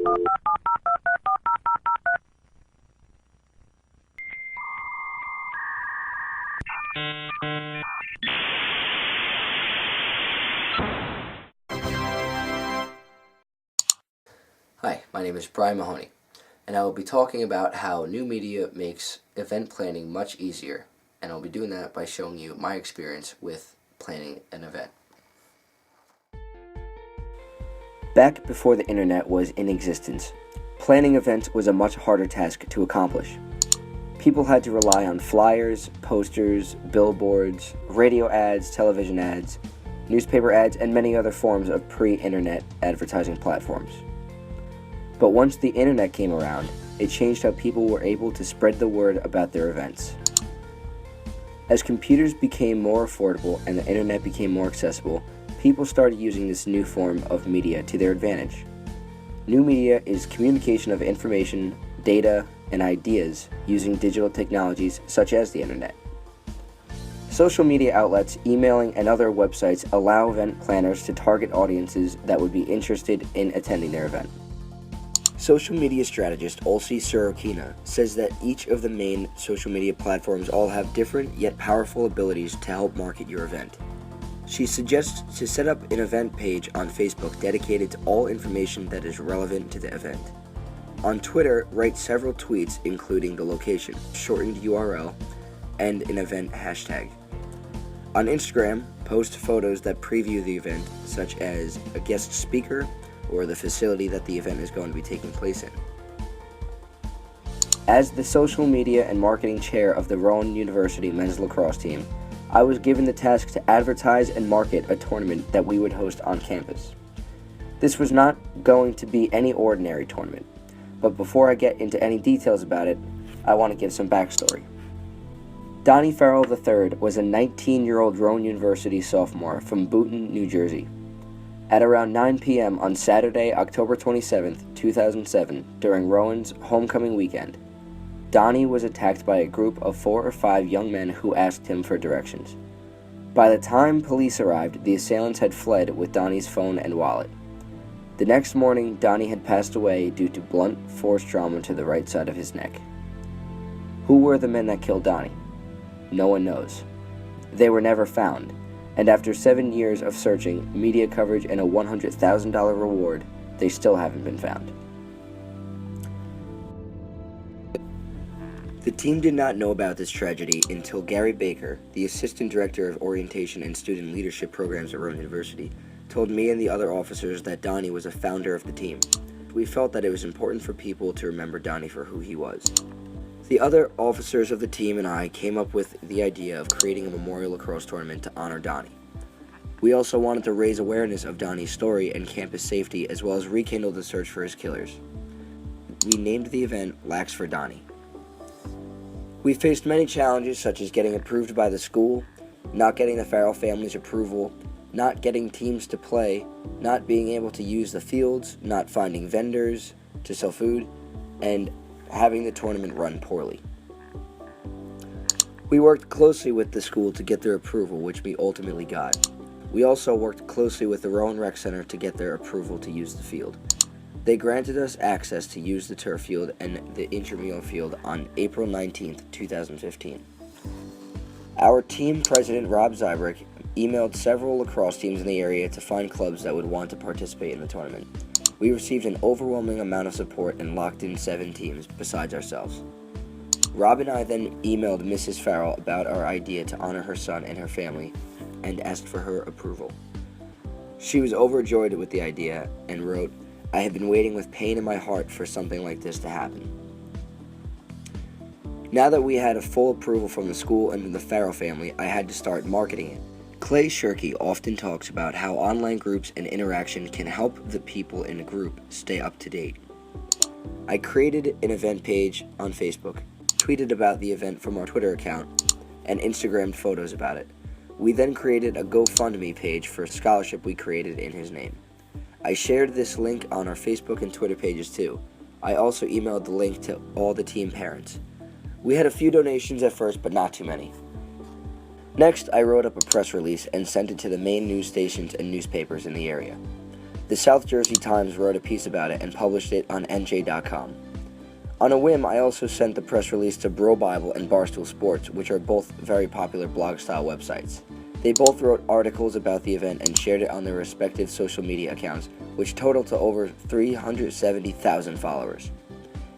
Hi, my name is Brian Mahoney, and I will be talking about how new media makes event planning much easier, and I'll be doing that by showing you my experience with planning an event. Back before the internet was in existence, planning events was a much harder task to accomplish. People had to rely on flyers, posters, billboards, radio ads, television ads, newspaper ads, and many other forms of pre-internet advertising platforms. But once the internet came around, it changed how people were able to spread the word about their events. As computers became more affordable and the internet became more accessible, people started using this new form of media to their advantage. New media is communication of information, data, and ideas using digital technologies such as the internet. Social media outlets, emailing, and other websites allow event planners to target audiences that would be interested in attending their event. Social media strategist Olshefski says that each of the main social media platforms all have different yet powerful abilities to help market your event. She suggests to set up an event page on Facebook dedicated to all information that is relevant to the event. On Twitter, write several tweets including the location, shortened URL, and an event hashtag. On Instagram, post photos that preview the event, such as a guest speaker or the facility that the event is going to be taking place in. As the social media and marketing chair of the Rowan University men's lacrosse team, I was given the task to advertise and market a tournament that we would host on campus. This was not going to be any ordinary tournament, but before I get into any details about it, I want to give some backstory. Donnie Farrell III was a 19-year-old Rowan University sophomore from Boonton, New Jersey. At around 9 p.m. on Saturday, October 27, 2007, during Rowan's homecoming weekend, Donnie was attacked by a group of 4 or 5 young men who asked him for directions. By the time police arrived, the assailants had fled with Donnie's phone and wallet. The next morning, Donnie had passed away due to blunt force trauma to the right side of his neck. Who were the men that killed Donnie? No one knows. They were never found, and after 7 years of searching, media coverage, and a $100,000 reward, they still haven't been found. The team did not know about this tragedy until Gary Baker, the Assistant Director of Orientation and Student Leadership Programs at Rowan University, told me and the other officers that Donnie was a founder of the team. We felt that it was important for people to remember Donnie for who he was. The other officers of the team and I came up with the idea of creating a memorial lacrosse tournament to honor Donnie. We also wanted to raise awareness of Donnie's story and campus safety, as well as rekindle the search for his killers. We named the event Lax for Donnie. We faced many challenges, such as getting approved by the school, not getting the Farrell family's approval, not getting teams to play, not being able to use the fields, not finding vendors to sell food, and having the tournament run poorly. We worked closely with the school to get their approval, which we ultimately got. We also worked closely with the Rowan Rec Center to get their approval to use the field. They granted us access to use the turf field and the intramural field on April 19, 2015. Our team president, Rob Zybrick, emailed several lacrosse teams in the area to find clubs that would want to participate in the tournament. We received an overwhelming amount of support and locked in 7 teams besides ourselves. Rob and I then emailed Mrs. Farrell about our idea to honor her son and her family and asked for her approval. She was overjoyed with the idea and wrote, "I have been waiting with pain in my heart for something like this to happen." Now that we had a full approval from the school and the Farrell family, I had to start marketing it. Clay Shirky often talks about how online groups and interaction can help the people in a group stay up to date. I created an event page on Facebook, tweeted about the event from our Twitter account, and Instagrammed photos about it. We then created a GoFundMe page for a scholarship we created in his name. I shared this link on our Facebook and Twitter pages too. I also emailed the link to all the team parents. We had a few donations at first, but not too many. Next, I wrote up a press release and sent it to the main news stations and newspapers in the area. The South Jersey Times wrote a piece about it and published it on NJ.com. On a whim, I also sent the press release to Bro Bible and Barstool Sports, which are both very popular blog-style websites. They both wrote articles about the event and shared it on their respective social media accounts, which totaled to over 370,000 followers.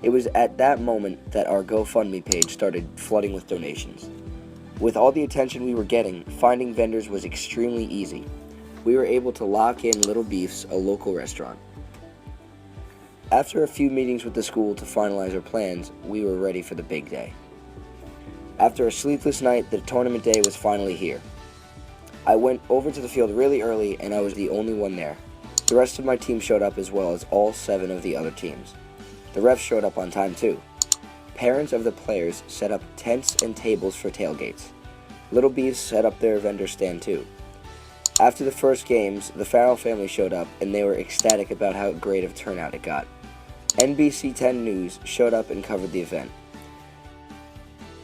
It was at that moment that our GoFundMe page started flooding with donations. With all the attention we were getting, finding vendors was extremely easy. We were able to lock in Little Beef's, a local restaurant. After a few meetings with the school to finalize our plans, we were ready for the big day. After a sleepless night, the tournament day was finally here. I went over to the field really early and I was the only one there. The rest of my team showed up as well as all 7 of the other teams. The refs showed up on time too. Parents of the players set up tents and tables for tailgates. Little Beefs set up their vendor stand too. After the first games, the Farrell family showed up and they were ecstatic about how great of a turnout it got. NBC 10 News showed up and covered the event.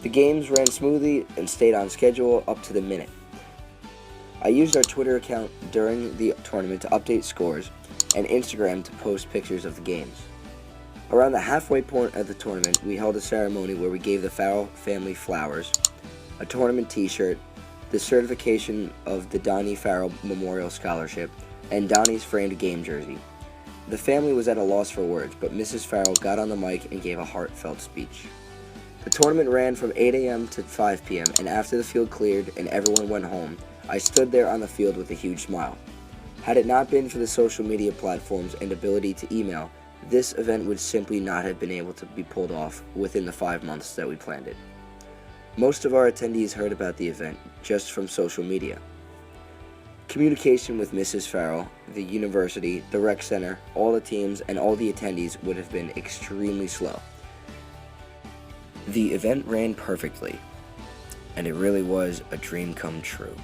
The games ran smoothly and stayed on schedule up to the minute. I used our Twitter account during the tournament to update scores and Instagram to post pictures of the games. Around the halfway point of the tournament, we held a ceremony where we gave the Farrell family flowers, a tournament t-shirt, the certification of the Donnie Farrell Memorial Scholarship, and Donnie's framed game jersey. The family was at a loss for words, but Mrs. Farrell got on the mic and gave a heartfelt speech. The tournament ran from 8 a.m. to 5 p.m., and after the field cleared and everyone went home, I stood there on the field with a huge smile. Had it not been for the social media platforms and ability to email, this event would simply not have been able to be pulled off within the 5 months that we planned it. Most of our attendees heard about the event just from social media. Communication with Mrs. Farrell, the university, the rec center, all the teams, and all the attendees would have been extremely slow. The event ran perfectly, and it really was a dream come true.